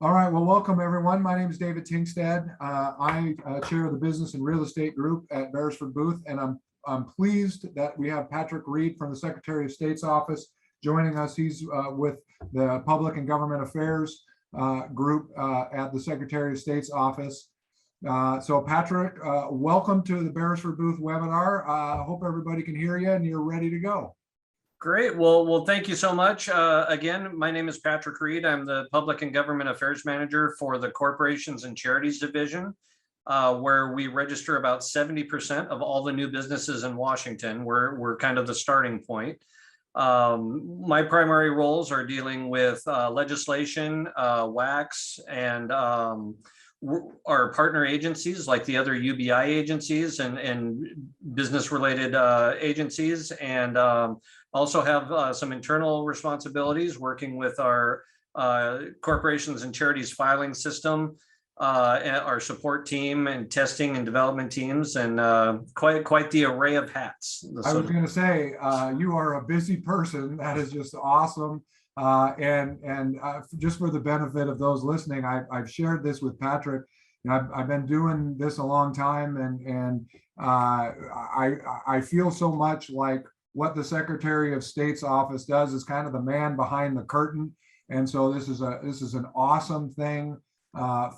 All right, well, welcome everyone. My name is David Tingstad. I chair the business and real estate group at Beresford Booth, and I'm pleased that we have Patrick Reed from the Secretary of State's office joining us. He's with the Public and Government Affairs group at the Secretary of State's office. So Patrick, welcome to the Beresford Booth webinar. I hope everybody can hear you and you're ready to go. Great. Well, thank you so much. Again, my name is Patrick Reed. I'm the Public and Government Affairs Manager for the Corporations and Charities Division, where we register about 70% of all the new businesses in Washington. We're kind of the starting point. My primary roles are dealing with legislation, WACs, and our partner agencies like the other UBI agencies and business-related agencies, and also have some internal responsibilities working with our corporations and charities filing system, our support team and testing and development teams, and quite the array of hats. I was going to say, you are a busy person. That is just awesome. And just for the benefit of those listening, I've shared this with Patrick. I've been doing this a long time, and I feel so much like what the Secretary of State's office does is kind of the man behind the curtain. And so this is an awesome thing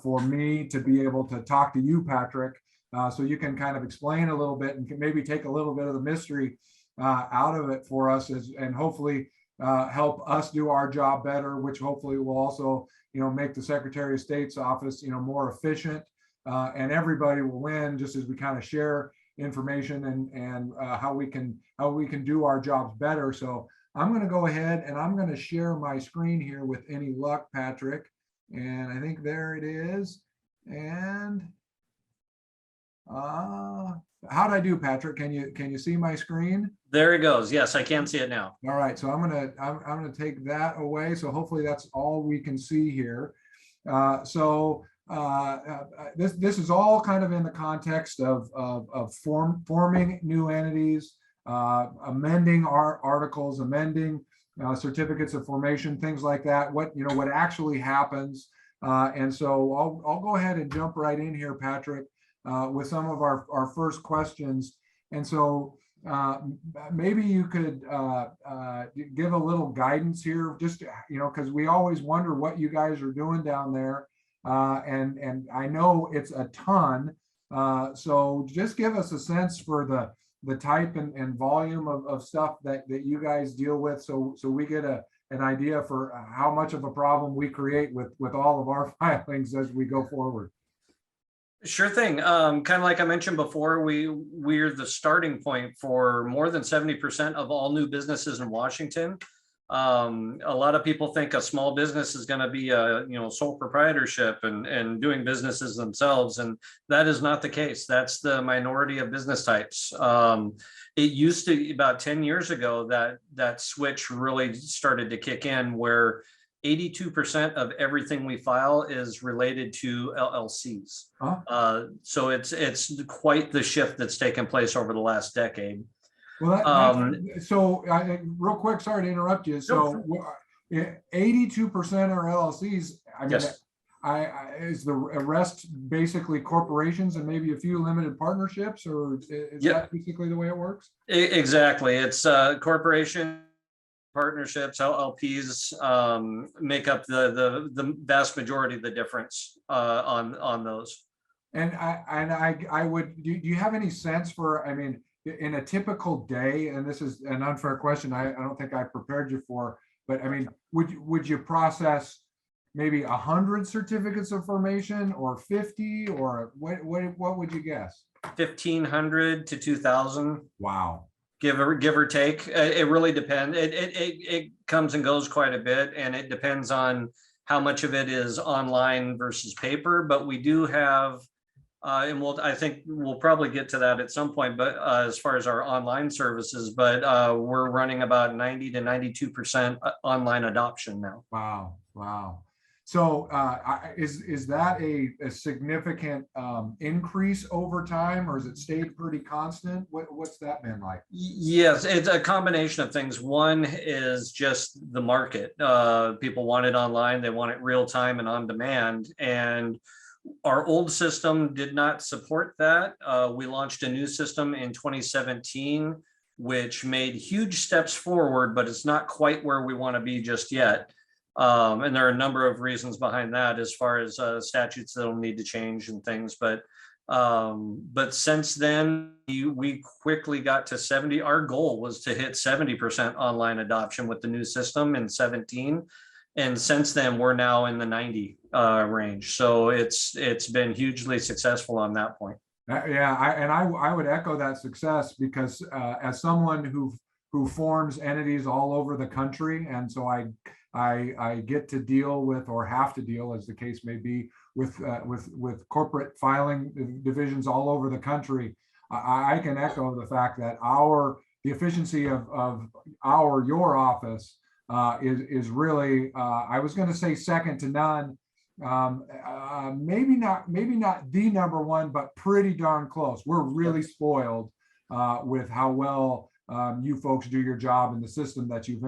for me to be able to talk to you, Patrick, so you can kind of explain a little bit and can maybe take a little bit of the mystery out of it for us, and hopefully help us do our job better, which hopefully will also, make the Secretary of State's office, more efficient, and everybody will win, just as we kind of share information and how we can do our jobs better. So I'm going to go ahead and I'm going to share my screen here with any luck, Patrick. And I think there it is. And how'd I do, Patrick? Can you see my screen? There it goes. Yes, I can see it now. All right, so I'm gonna take that away. So hopefully that's all we can see here. This is all kind of in the context of forming new entities, amending our articles, amending certificates of formation, things like that. What actually happens, and so I'll go ahead and jump right in here, Patrick, with some of our first questions. And so maybe you could give a little guidance here, just because we always wonder what you guys are doing down there. And I know it's a ton. So just give us a sense for the type and volume of stuff that you guys deal with, so we get an idea for how much of a problem we create with all of our filings as we go forward. Sure thing. Kind of like I mentioned before, we're the starting point for more than 70% of all new businesses in Washington. A lot of people think a small business is going to be a sole proprietorship and doing businesses themselves, and that is not the case. That's the minority of business types. It used to, about 10 years ago, that switch really started to kick in, where 82% of everything we file is related to LLCs. Huh? So it's quite the shift that's taken place over the last decade. Well, real quick, sorry to interrupt you. So 82% are LLCs. I mean, yes. Is the rest basically corporations and maybe a few limited partnerships, or is that basically the way it works? Exactly. It's corporation, partnerships, LLPs make up the vast majority of the difference on those. And I would, do you have any sense for, I mean, in a typical day, and this is an unfair question, I don't think I prepared you for, but I mean, would you process maybe 100 certificates of formation, or 50, or what would you guess? 1,500 to 2,000. Wow. Give or take. It really depends. It comes and goes quite a bit, and it depends on how much of it is online versus paper. But we do have, and I think we'll probably get to that at some point, but as far as our online services, but we're running about 90 to 92% online adoption now. Wow. So is that a significant increase over time, or has it stayed pretty constant? What's that been like? Yes, it's a combination of things. One is just the market. People want it online, they want it real time and on demand. And our old system did not support that. We launched a new system in 2017, which made huge steps forward, but it's not quite where we want to be just yet. And there are a number of reasons behind that, as far as statutes that'll need to change and things. But since then, we quickly got to 70. Our goal was to hit 70% online adoption with the new system in 17. And since then, we're now in the 90 range. So it's been hugely successful on that point. Yeah, I would echo that success, because as someone who forms entities all over the country, and so I get to deal with, or have to deal, as the case may be, with corporate filing divisions all over the country. I can echo the fact that the efficiency of your office is really, I was going to say second to none. Maybe not the number one, but pretty darn close. We're really spoiled with how well you folks do your job in the system that you've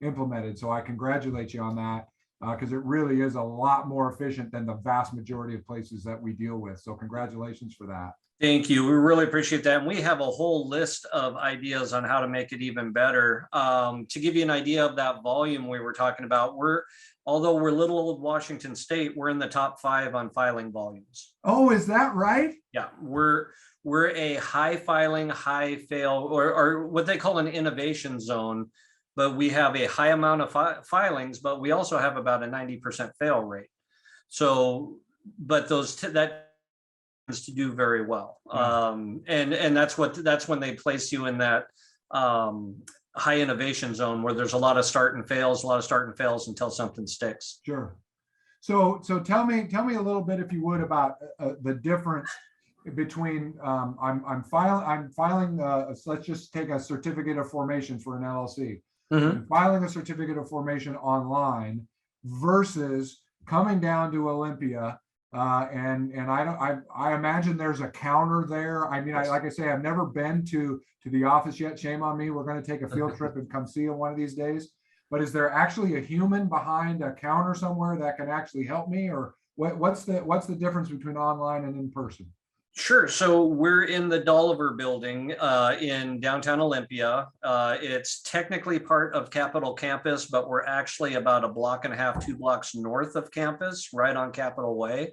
implemented. So I congratulate you on that, because it really is a lot more efficient than the vast majority of places that we deal with. So congratulations for that. Thank you. We really appreciate that. And we have a whole list of ideas on how to make it even better. To give you an idea of that volume we were talking about, although we're little old Washington State, we're in the top 5 on filing volumes. Oh, is that right? Yeah, we're a high filing, high fail, or what they call an innovation zone. But we have a high amount of filings, but we also have about a 90% fail rate. So, but that to do very well. And that's when they place you in that high innovation zone, where there's a lot of start and fails until something sticks. Sure. So tell me a little bit, if you would, about the difference between I'm filing let's just take a certificate of formation for an LLC. I'm filing a certificate of formation online versus coming down to Olympia. And I imagine there's a counter there. I mean, like I say, I've never been to the office yet. Shame on me. We're going to take a field trip and come see you one of these days. But is there actually a human behind a counter somewhere that can actually help me, or what's the difference between online and in person? Sure. So we're in the Dolliver building in downtown Olympia. It's technically part of Capitol campus, but we're actually about a block and a half, 2 blocks north of campus, right on Capitol Way.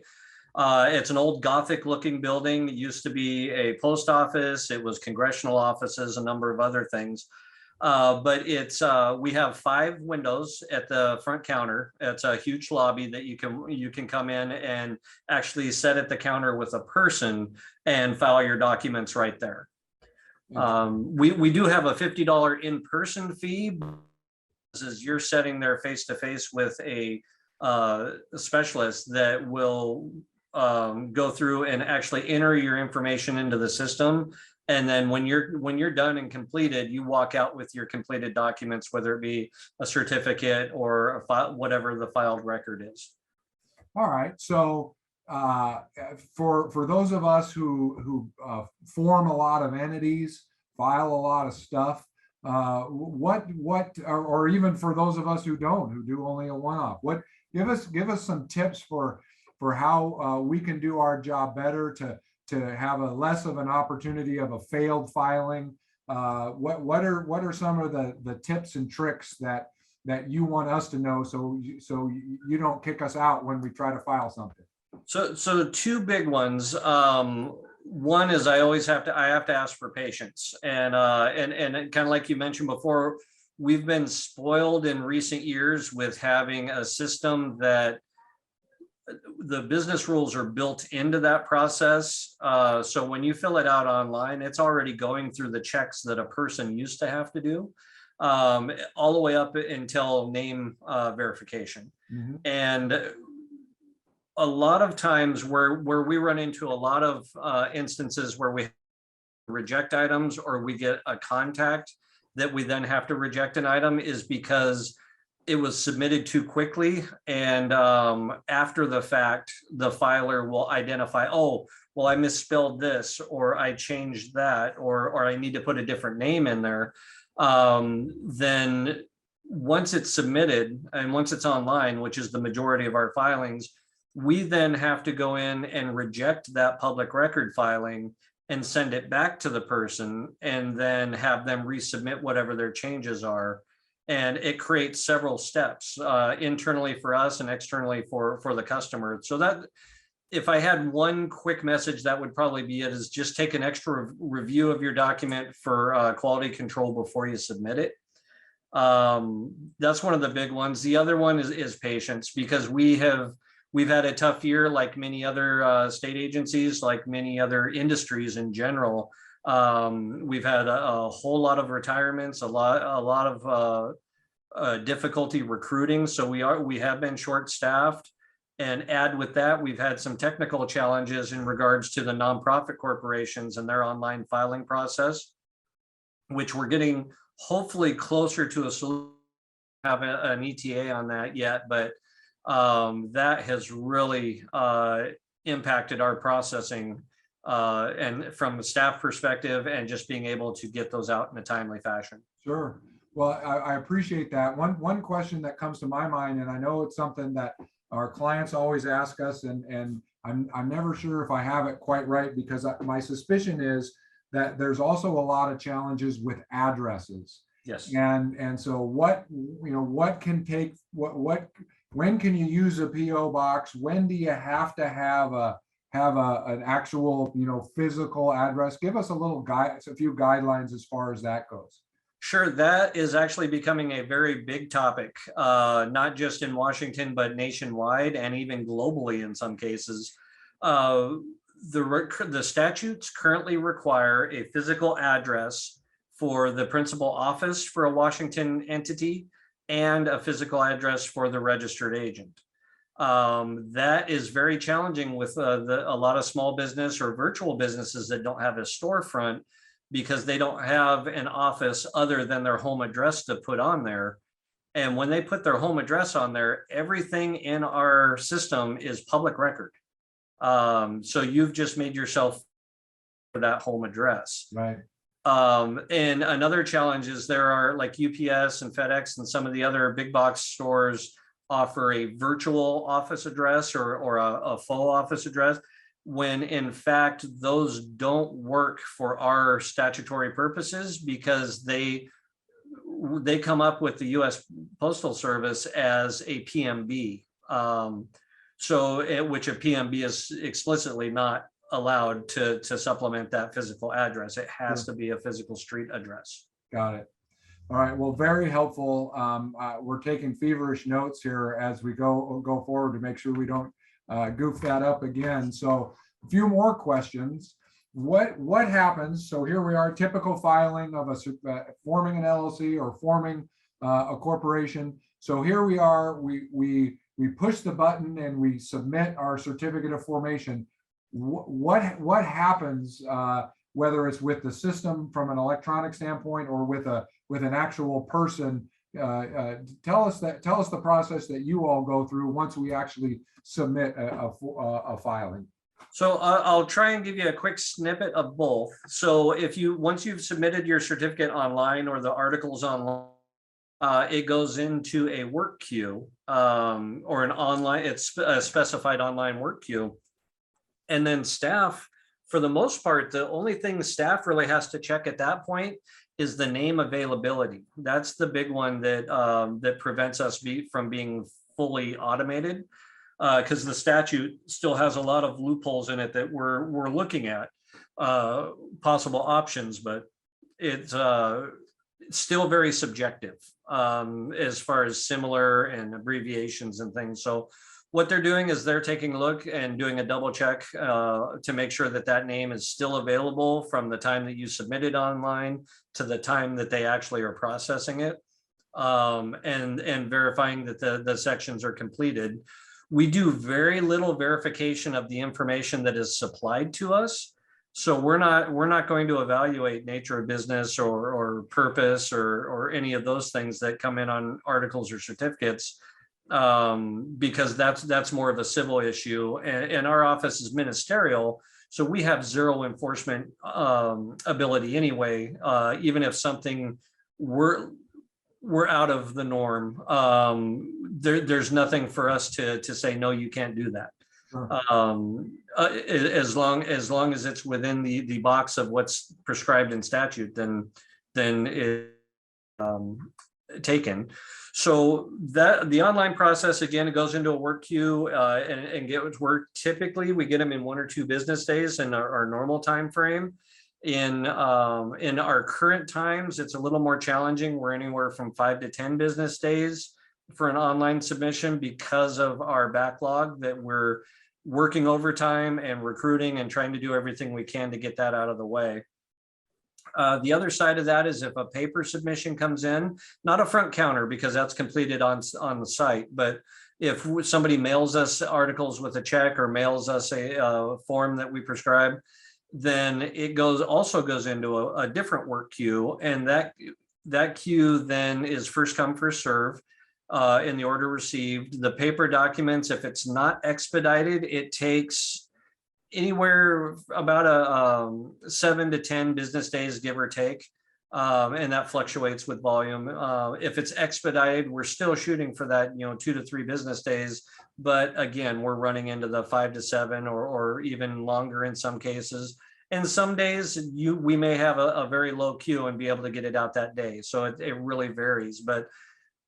It's an old Gothic looking building. It used to be a post office. It was congressional offices, a number of other things. But we have 5 windows at the front counter. It's a huge lobby that you can come in and actually sit at the counter with a person and file your documents right there. We do have a $50 in-person fee. This is you're sitting there face to face with a specialist that will go through and actually enter your information into the system. And then when you're done and completed, you walk out with your completed documents, whether it be a certificate or whatever the filed record is. All right. So for those of us who form a lot of entities, file a lot of stuff, or even for those of us who do only a one-off, give us some tips for how we can do our job better to have a less of an opportunity of a failed filing. What are some of the tips and tricks that you want us to know, so you don't kick us out when we try to file something? So 2 big ones. One is I have to ask for patience, and kind of like you mentioned before, we've been spoiled in recent years with having a system that the business rules are built into that process. So when you fill it out online, it's already going through the checks that a person used to have to do, all the way up until name verification. And a lot of times where we run into a lot of instances where we reject items, or we get a contact that we then have to reject an item, is because it was submitted too quickly, and after the fact, the filer will identify, oh, well, I misspelled this, or I changed that, or I need to put a different name in there. Then once it's submitted and once it's online, which is the majority of our filings, we then have to go in and reject that public record filing and send it back to the person, and then have them resubmit whatever their changes are. And it creates several steps internally for us and externally for the customer. So that, if I had one quick message, that would probably be it, is just take an extra review of your document for quality control before you submit it. That's one of the big ones. The other one is patience, because we've had a tough year, like many other state agencies, like many other industries in general. We've had a whole lot of retirements, a lot of difficulty recruiting. So we have been short-staffed, and add with that, we've had some technical challenges in regards to the nonprofit corporations and their online filing process, which we're getting hopefully closer to a solution. Have an ETA on that yet, but that has really impacted our processing, and from a staff perspective, and just being able to get those out in a timely fashion. Sure. Well, I appreciate that. One question that comes to my mind, and I know it's something that our clients always ask us, and I'm never sure if I have it quite right, because my suspicion is that there's also a lot of challenges with addresses. Yes. And so what can take, when can you use a PO box? When do you have to have an actual, physical address? Give us a few guidelines as far as that goes. Sure, that is actually becoming a very big topic, not just in Washington, but nationwide and even globally in some cases. The statutes currently require a physical address for the principal office for a Washington entity and a physical address for the registered agent. That is very challenging with a lot of small business or virtual businesses that don't have a storefront, because they don't have an office other than their home address to put on there. And when they put their home address on there, everything in our system is public record. So you've just made yourself for that home address. Right. And another challenge is there are, like, UPS and FedEx and some of the other big box stores offer a virtual office address or a full office address, when in fact those don't work for our statutory purposes, because they come up with the US Postal Service as a PMB. Which a PMB is explicitly not allowed to supplement that physical address. It has to be a physical street address. Got it. All right. Well, very helpful. We're taking feverish notes here as we go forward to make sure we don't goof that up again. So a few more questions. What happens? So here we are, typical filing of forming an LLC or forming a corporation. So here we are, we push the button and we submit our certificate of formation. What happens, whether it's with the system from an electronic standpoint or with an actual person? Tell us the process that you all go through once we actually submit a filing. So I'll try and give you a quick snippet of both. So once you've submitted your certificate online or the articles online, it goes into a work queue, or an online, it's a specified online work queue. And then staff, for the most part, the only thing staff really has to check at that point is the name availability. That's the big one that prevents us from being fully automated, because the statute still has a lot of loopholes in it that we're looking at, possible options, but it's still very subjective as far as similar and abbreviations and things. So what they're doing is they're taking a look and doing a double check to make sure that that name is still available from the time that you submit it online to the time that they actually are processing it, and verifying that the sections are completed. We do very little verification of the information that is supplied to us. So we're not going to evaluate nature of business or purpose or any of those things that come in on articles or certificates, because that's more of a civil issue, and our office is ministerial, so we have zero enforcement ability anyway. Even if something were out of the norm, there's nothing for us to say no, you can't do that. Sure. As long as it's within the box of what's prescribed in statute, then it taken. So that the online process, again, it goes into a work queue and gets work. Typically, we get them in 1 or 2 business days in our normal time frame. In our current times, it's a little more challenging. We're anywhere from 5 to 10 business days for an online submission because of our backlog that we're working overtime and recruiting and trying to do everything we can to get that out of the way. The other side of that is if a paper submission comes in, not a front counter because that's completed on the site, but if somebody mails us articles with a check or mails us a form that we prescribe, then it also goes into a different work queue, and that queue then is first come, first serve in the order received. The paper documents, if it's not expedited, it takes anywhere about 7 to 10 business days, give or take. And that fluctuates with volume. If it's expedited, we're still shooting for that, 2 to 3 business days. But again, we're running into the 5 to 7 or even longer in some cases. And some days we may have a very low queue and be able to get it out that day. So it really varies, but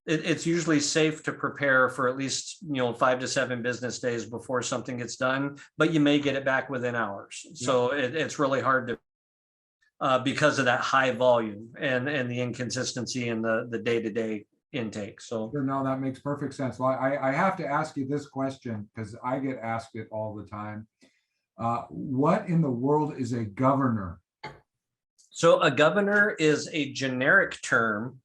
it's usually safe to prepare for at least 5 to 7 business days before something gets done, but you may get it back within hours. So it's really hard to because of that high volume and the inconsistency in the day-to-day intake. So no, that makes perfect sense. Well, I have to ask you this question because I get asked it all the time. What in the world is a governor? So a governor is a generic term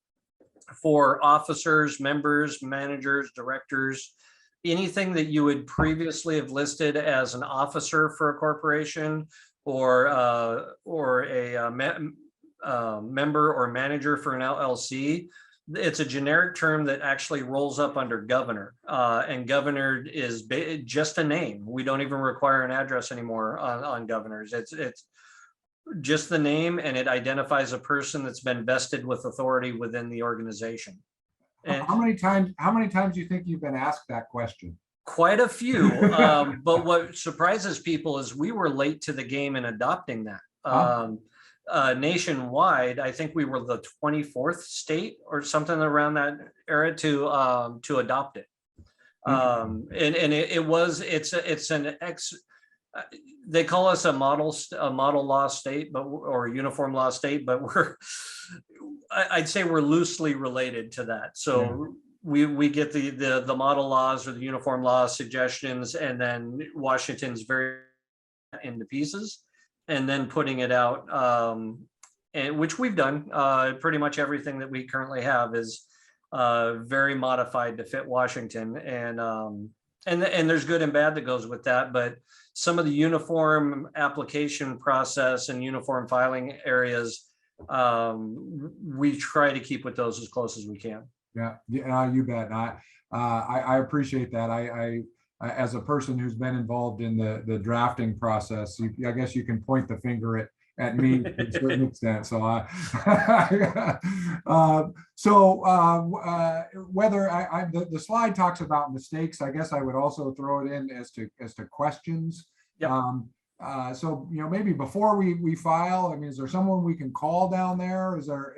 for officers, members, managers, directors, anything that you would previously have listed as an officer for a corporation or a member or manager for an LLC. It's a generic term that actually rolls up under governor, and governor is just a name. We don't even require an address anymore on governors. It's just the name, and it identifies a person that's been vested with authority within the organization. And how many times do you think you've been asked that question? quite a few. But what surprises people is we were late to the game in adopting that. Nationwide, I think we were the 24th state or something around that era to adopt it. They call us a model law state, or a uniform law state, but I'd say we're loosely related to that. So we get the model laws or the uniform law suggestions, and then Washington's very into pieces, and then putting it out, and which we've done. Pretty much everything that we currently have is very modified to fit Washington, and there's good and bad that goes with that, but some of the uniform application process and uniform filing areas, we try to keep with those as close as we can. Yeah, you bet. I appreciate that. I as a person who's been involved in the drafting process, I guess you can point the finger at me to a certain extent. So, whether the slide talks about mistakes, I guess I would also throw it in as to questions. Yep. So maybe before we file, I mean, is there someone we can call down there? Is there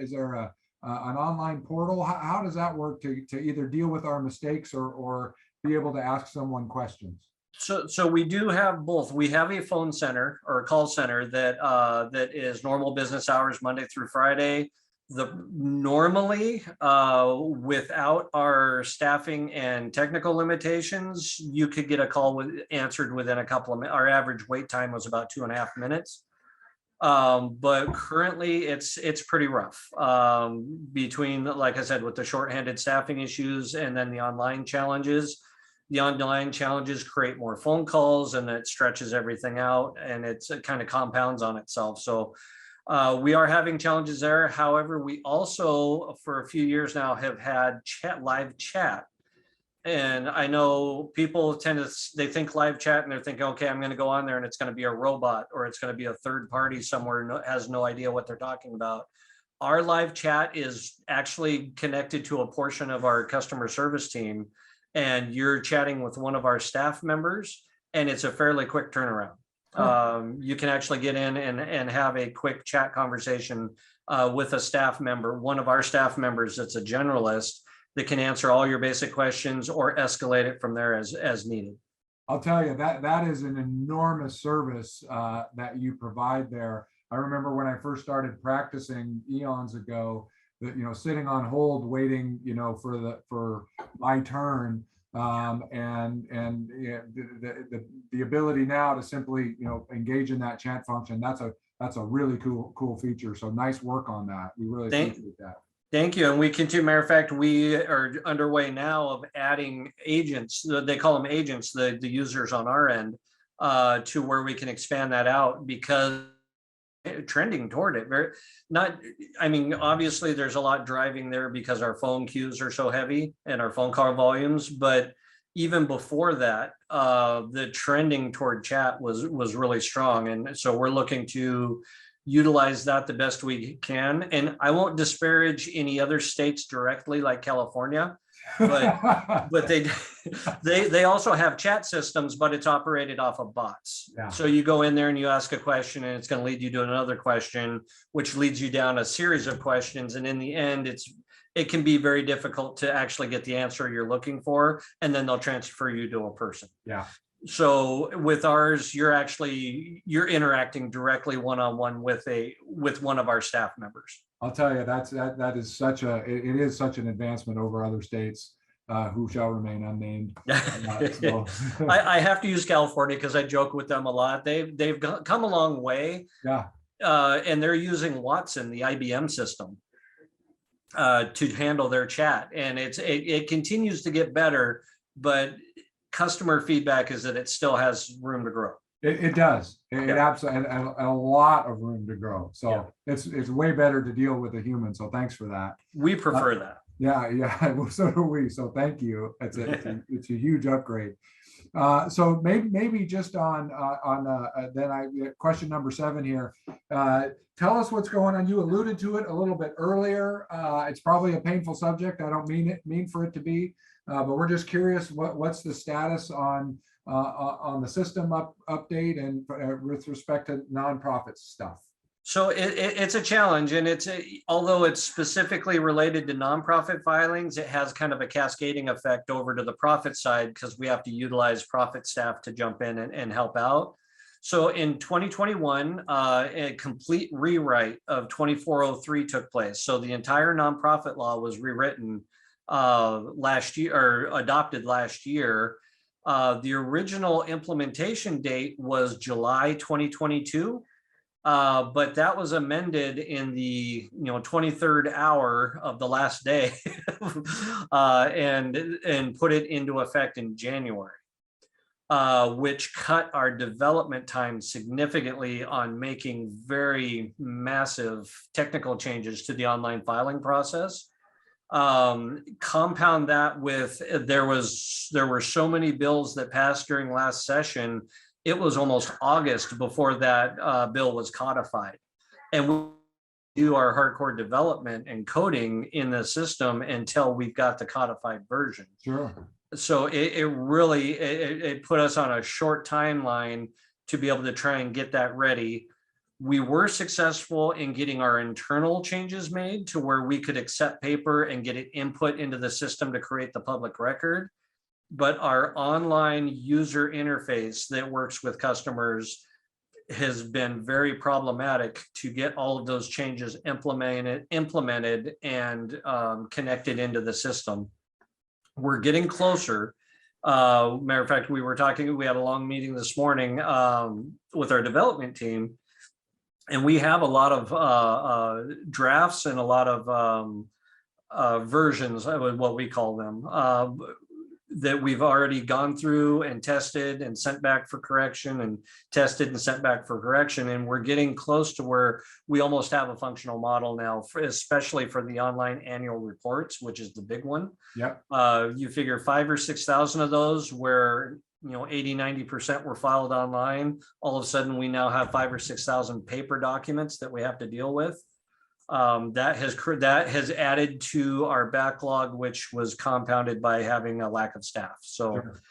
an online portal? How does that work to either deal with our mistakes or be able to ask someone questions? So we do have both. We have a phone center or a call center that is normal business hours, Monday through Friday. Normally, without our staffing and technical limitations, you could get a call answered within a couple of minutes. Our average wait time was about 2.5 minutes. But currently it's pretty rough, between, like I said, with the shorthanded staffing issues and then the online challenges. the online challenges create more phone calls, and it stretches everything out, and it kind of compounds on itself. So we are having challenges there. However, we also, for a few years now, have had live chat. And I know people they think live chat and they're thinking, okay, I'm going to go on there and it's going to be a robot, or it's going to be a third party somewhere, has no idea what they're talking about. Our live chat is actually connected to a portion of our customer service team, and you're chatting with one of our staff members, and it's a fairly quick turnaround. You can actually get in and have a quick chat conversation with a staff member, one of our staff members that's a generalist, that can answer all your basic questions or escalate it from there as needed. I'll tell you, that is an enormous service that you provide there. I remember when I first started practicing eons ago, that, sitting on hold, waiting, for my turn, and the ability now to simply, engage in that chat function. That's a really cool feature. So nice work on that. We really appreciate that. Thank you. And we continue, matter of fact, we are underway now of adding agents. They call them agents, the users on our end, to where we can expand that out, because trending toward it. Obviously there's a lot driving there because our phone queues are so heavy and our phone call volumes, but even before that, the trending toward chat was really strong. And so we're looking to utilize that the best we can. And I won't disparage any other states directly, like California, but they also have chat systems, but it's operated off of bots. Yeah. So you go in there and you ask a question, and it's going to lead you to another question, which leads you down a series of questions. And in the end, it can be very difficult to actually get the answer you're looking for, and then they'll transfer you to a person. Yeah. So with ours, you're interacting directly one-on-one with one of our staff members. I'll tell you, that is such an advancement over other states who shall remain unnamed. I have to use California because I joke with them a lot. They've come a long way. Yeah. And they're using Watson, the IBM system, to handle their chat, and it continues to get better, but customer feedback is that it still has room to grow. It does. It absolutely, and a lot of room to grow. So it's way better to deal with a human. So thanks for that. We prefer that. Yeah. Well, so do we. So thank you. It's a huge upgrade. So maybe just on question number 7 here. Tell us what's going on. You alluded to it a little bit earlier. It's probably a painful subject. I don't mean for it to be, but we're just curious what's the status on the system update and with respect to nonprofit stuff. So it's a challenge, and although it's specifically related to nonprofit filings, it has kind of a cascading effect over to the profit side, because we have to utilize profit staff to jump in and help out. So in 2021, a complete rewrite of 2403 took place. So the entire nonprofit law was rewritten last year, or adopted last year. The original implementation date was July 2022. But that was amended in the 23rd hour of the last day and put it into effect in January, which cut our development time significantly on making very massive technical changes to the online filing process. Compound that with there were so many bills that passed during last session. It was almost August before that bill was codified, and we do our hardcore development and coding in the system until we've got the codified version. Sure. So it really put us on a short timeline to be able to try and get that ready. We were successful in getting our internal changes made to where we could accept paper and get it input into the system to create the public record. But our online user interface that works with customers has been very problematic to get all of those changes implemented and connected into the system. We're getting closer. Matter of fact, we had a long meeting this morning with our development team, and we have a lot of drafts and a lot of versions, what we call them, that we've already gone through and tested and sent back for correction and tested and sent back for correction. And we're getting close to where we almost have a functional model now, especially for the online annual reports, which is the big one. Yep. You figure 5,000 or 6,000 of those where 80-90% were filed online. All of a sudden, we now have 5,000 or 6,000 paper documents that we have to deal with. That has added to our backlog, which was compounded by having a lack of staff. So Sure.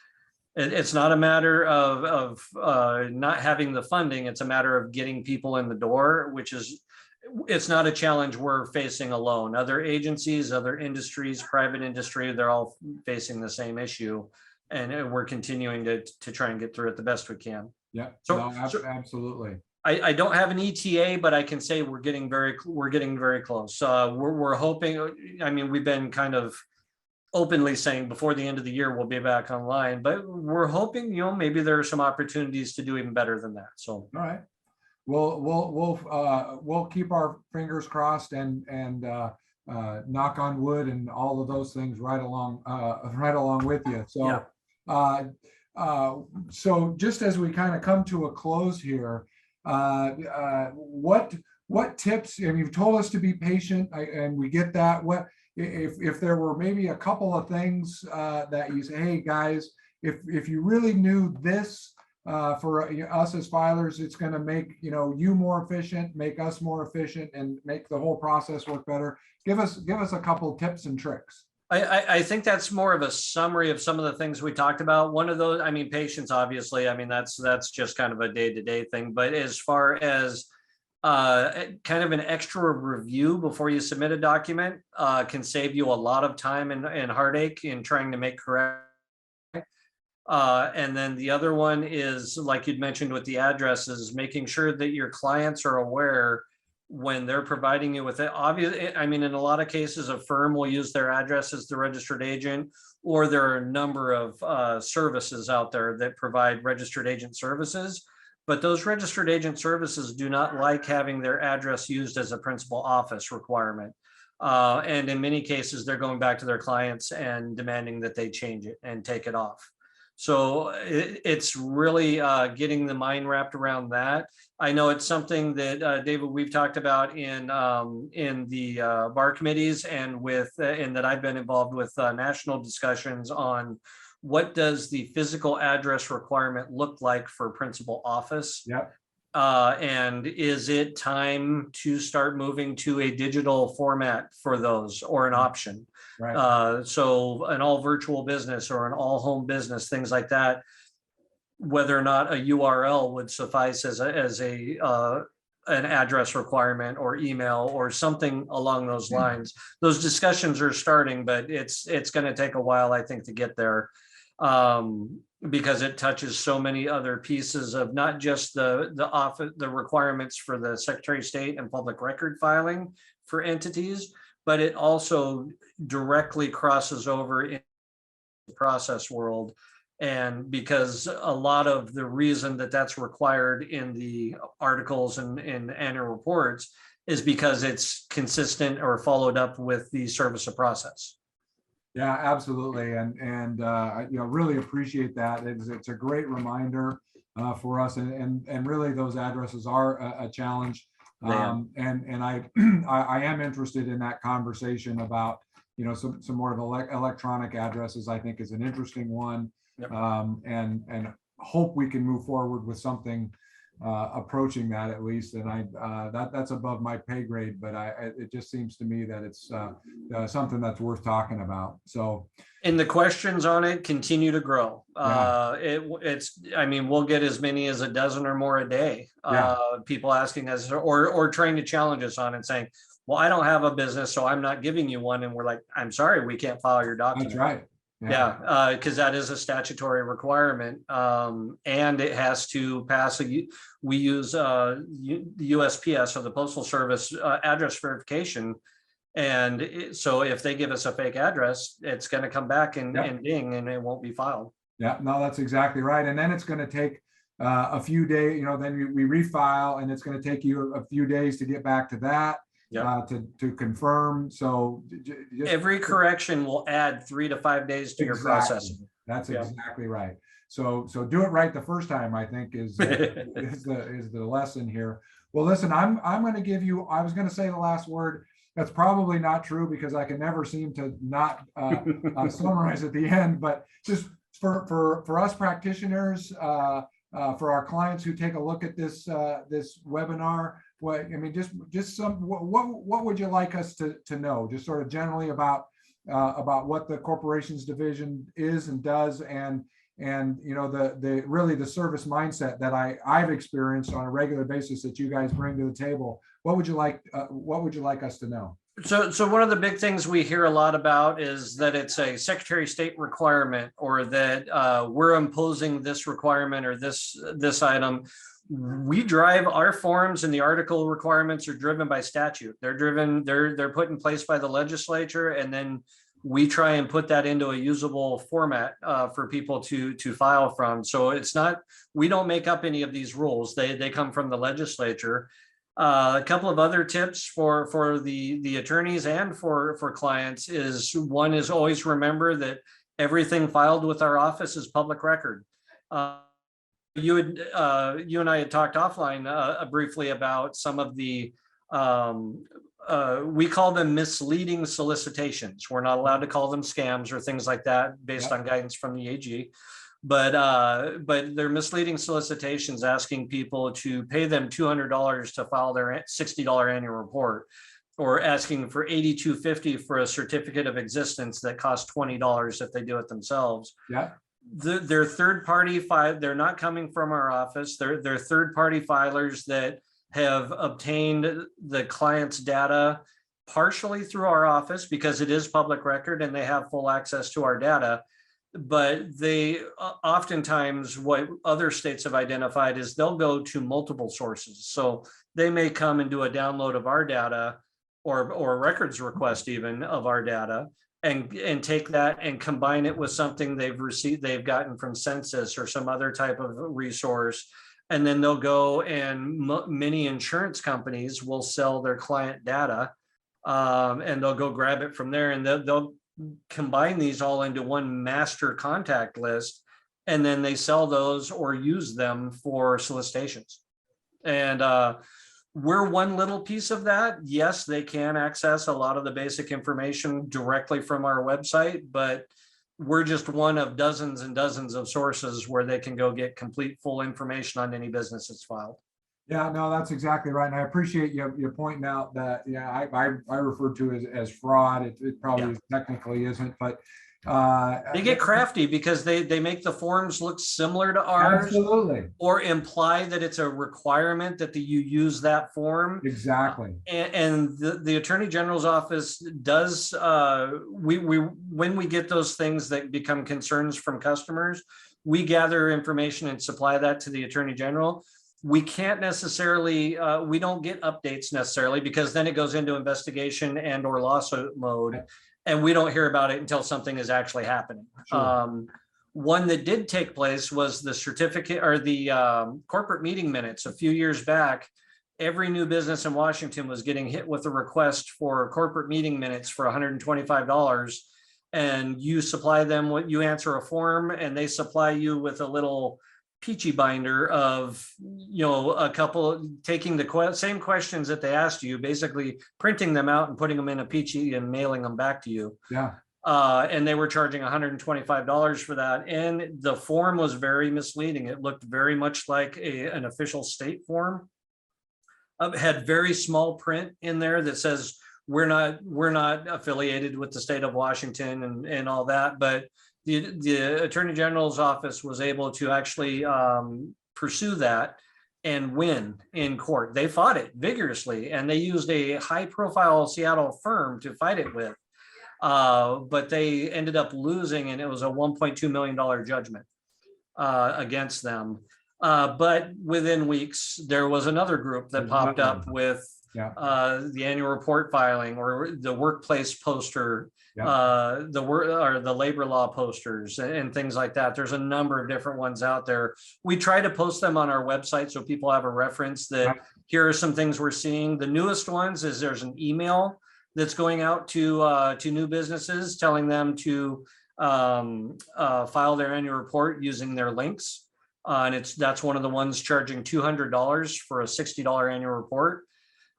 it's not a matter of not having the funding. It's a matter of getting people in the door, it's not a challenge we're facing alone. Other agencies, other industries, private industry, they're all facing the same issue. And we're continuing to try and get through it the best we can. Yeah, So, no, absolutely. I don't have an ETA, but I can say we're getting very close. We're hoping, I mean, we've been kind of openly saying before the end of the year, we'll be back online, but we're hoping, maybe there are some opportunities to do even better than that. So, all right. We'll keep our fingers crossed and knock on wood and all of those things right along with you. So, yeah. So just as we kind of come to a close here, what tips, and you've told us to be patient, and we get that. What if there were maybe a couple of things that you say, hey guys, if you really knew this for us as filers, it's going to make you more efficient, make us more efficient, and make the whole process work better. Give us a couple of tips and tricks. I think that's more of a summary of some of the things we talked about. One of those, I mean, patience, obviously, I mean, that's just kind of a day-to-day thing. But as far as kind of an extra review before you submit a document can save you a lot of time and heartache in trying to make correct. And then the other one is, like you'd mentioned with the addresses, making sure that your clients are aware when they're providing you with it. Obviously, I mean, in a lot of cases, a firm will use their address as the registered agent, or there are a number of services out there that provide registered agent services. But those registered agent services do not like having their address used as a principal office requirement. And in many cases, they're going back to their clients and demanding that they change it and take it off. So it's really getting the mind wrapped around that. I know it's something that David, we've talked about in the bar committees and that I've been involved with national discussions on what does the physical address requirement look like for principal office. Yep. And is it time to start moving to a digital format for those, or an option? Right. So an all virtual business or an all home business, things like that, whether or not a URL would suffice as an address requirement or email or something along those lines. Those discussions are starting, but it's going to take a while, I think, to get there. Because it touches so many other pieces of not just the requirements for the Secretary of State and public record filing for entities, but it also directly crosses over in the process world. And because a lot of the reason that that's required in the articles and in annual reports is because it's consistent or followed up with the service of process. Yeah, absolutely. And really appreciate that. It's a great reminder for us. And really those addresses are a challenge. And I am interested in that conversation about, some more of electronic addresses. I think is an interesting one. Yep. And hope we can move forward with something approaching that at least. And that's above my pay grade, but it just seems to me that it's something that's worth talking about. So, and the questions on it continue to grow. Yeah. I mean, we'll get as many as a dozen or more a day. Yeah. People asking us or trying to challenge us on it, saying, well, I don't have a business, so I'm not giving you one. And we're like, I'm sorry, we can't file your document. That's right. Yeah, because that is a statutory requirement, and it has to pass we use the USPS, or the Postal Service, address verification. And so if they give us a fake address, it's going to come back and ding, and it won't be filed. Yeah, no, that's exactly right. And then it's going to take a few days, then we refile, and it's going to take you a few days to get back to that. Yep. To confirm. So every correction will add 3 to 5 days to your processing. That's Yeah. exactly right. So do it right the first time, I think is the lesson here. Well, listen, I'm going to give you, I was going to say the last word. That's probably not true because I can never seem to not summarize at the end, but just for us practitioners, for our clients who take a look at this webinar, what I mean, just some what would you like us to know, just sort of generally about what the corporations division is and does, and you know the really the service mindset that I've experienced on a regular basis that you guys bring to the table. What would you like us to know? So one of the big things we hear a lot about is that it's a Secretary of State requirement, or that we're imposing this requirement or this item. We drive our forms, and the article requirements are driven by statute. They're put in place by the legislature, and then we try and put that into a usable format for people to file from. So it's not, we don't make up any of these rules. They come from the legislature. A couple of other tips for the attorneys and for clients is, one is always remember that everything filed with our office is public record. You and I had talked offline briefly about some of the we call them misleading solicitations. We're not allowed to call them scams or things like that based on guidance from the AG. But they're misleading solicitations asking people to pay them $200 to file their $60 annual report, or asking for $82.50 for a certificate of existence that costs $20 if they do it themselves. Yeah. They're third party they're not coming from our office. They're third party filers that have obtained the client's data partially through our office because it is public record and they have full access to our data. But they oftentimes, what other states have identified is they'll go to multiple sources. So they may come and do a download of our data, or a records request even of our data, and take that and combine it with something they've gotten from Census or some other type of resource. And then they'll go, and many insurance companies will sell their client data, and they'll go grab it from there, and they'll combine these all into one master contact list, and then they sell those or use them for solicitations. And we're one little piece of that. Yes, they can access a lot of the basic information directly from our website, but we're just one of dozens and dozens of sources where they can go get complete full information on any business that's filed. Yeah, no, that's exactly right. And I appreciate you pointing out that, yeah, I refer to it as fraud. It probably technically isn't, but they get crafty because they make the forms look similar to ours. Absolutely. Or imply that it's a requirement that you use that form. Exactly. And the Attorney General's office does, when we get those things that become concerns from customers, we gather information and supply that to the Attorney General. We can't necessarily, we don't get updates necessarily, because then it goes into investigation and or lawsuit mode, and we don't hear about it until something is actually happening. Sure. One that did take place was the certificate, or the corporate meeting minutes a few years back. Every new business in Washington was getting hit with a request for corporate meeting minutes for $125, and you supply them what you answer a form, and they supply you with a little peachy binder of, a couple, taking the same questions that they asked you, basically printing them out and putting them in a peachy and mailing them back to you. Yeah. And they were charging $125 for that. And the form was very misleading. It looked very much like an official state form. It had very small print in there that says, we're not affiliated with the state of Washington and all that. But the Attorney General's office was able to actually pursue that and win in court. They fought it vigorously, and they used a high-profile Seattle firm to fight it with. But they ended up losing, and it was a $1.2 million judgment against them. But within weeks, there was another group that popped up with the annual report filing, or the workplace poster, the labor law posters, and things like that. There's a number of different ones out there. We try to post them on our website so people have a reference that here are some things we're seeing. The newest ones is there's an email that's going out to new businesses telling them to file their annual report using their links. And that's one of the ones charging $200 for a $60 annual report.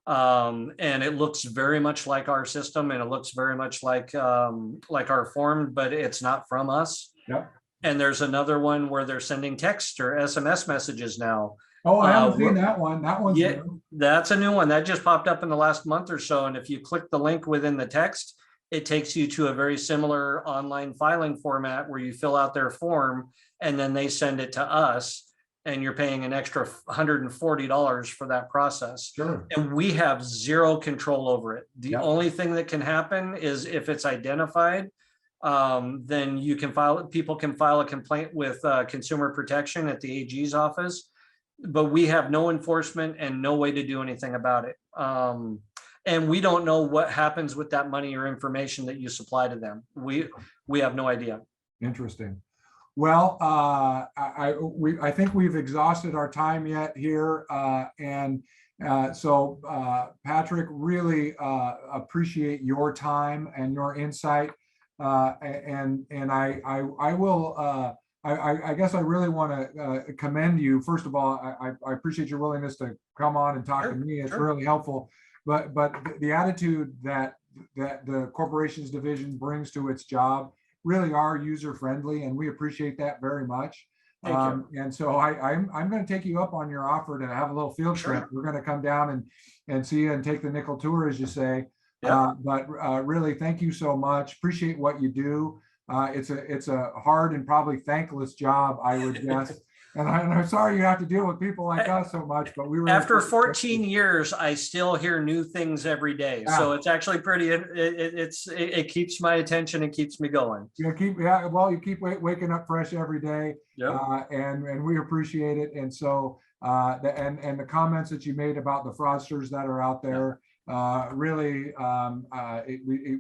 And it looks very much like our system, and it looks very much like our form, but it's not from us. Yep. And there's another one where they're sending text or SMS messages now. Oh, I haven't seen that one. That one's Yeah, new. that's a new one that just popped up in the last month or so. And if you click the link within the text, it takes you to a very similar online filing format where you fill out their form and then they send it to us, and you're paying an extra $140 for that process. Sure. And we have zero control over it. The Yep. only thing that can happen is if it's identified, then people can file a complaint with consumer protection at the AG's office, but we have no enforcement and no way to do anything about it. And we don't know what happens with that money or information that you supply to them. We have no idea. Interesting. Well, I think we've exhausted our time yet here, so Patrick, really appreciate your time and your insight, and I will. I guess I really want to commend you. First of all, I appreciate your willingness to come on and talk to me. It's really helpful. But the attitude that the corporations division brings to its job really are user friendly, and we appreciate that very much. And so I'm going to take you up on your offer to have a little field trip. We're going to come down and see you and take the nickel tour, as you say. But really, thank you so much. Appreciate what you do. It's a hard and probably thankless job, I would guess. And I'm sorry you have to deal with people like us so much, but we were after 14 years, I still hear new things every day. So it's actually pretty. It keeps my attention and keeps me going. You keep waking up fresh every day, and we appreciate it. And so the comments that you made about the fraudsters that are out there. Really,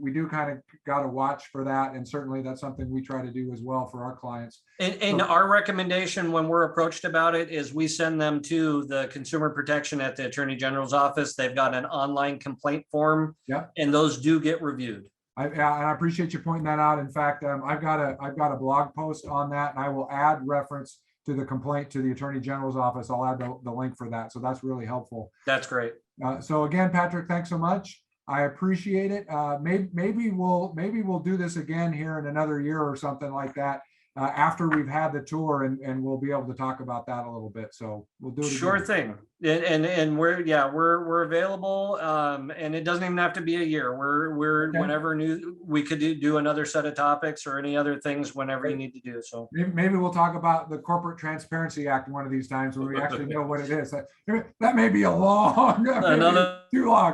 we do kind of got to watch for that, and certainly that's something we try to do as well for our clients. And our recommendation when we're approached about it is we send them to the consumer protection at the Attorney General's office. They've got an online complaint form, and those do get reviewed. And I appreciate you pointing that out. In fact, I've got a blog post on that, and I will add reference to the complaint to the Attorney General's office. I'll add the link for that, so that's really helpful. That's great. So again, Patrick, thanks so much. I appreciate it. Maybe we'll do this again here in another year or something like that, after we've had the tour, and we'll be able to talk about that a little bit. So we'll do it. Sure thing. And we're available. And it doesn't even have to be a year. We're whenever we could do another set of topics or any other things whenever you need to do. So maybe we'll talk about the Corporate Transparency Act one of these times when we actually know what it is. That may be too long.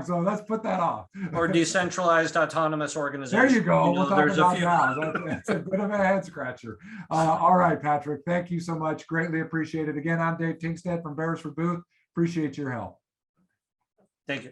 So let's put that off. Or decentralized autonomous organization. There you go. We'll talk there's about a few. that. That's a bit of a head scratcher. All right, Patrick. Thank you so much. Greatly appreciate it. Again, I'm Dave Tingstad from Beresford Booth. Appreciate your help. Thank you.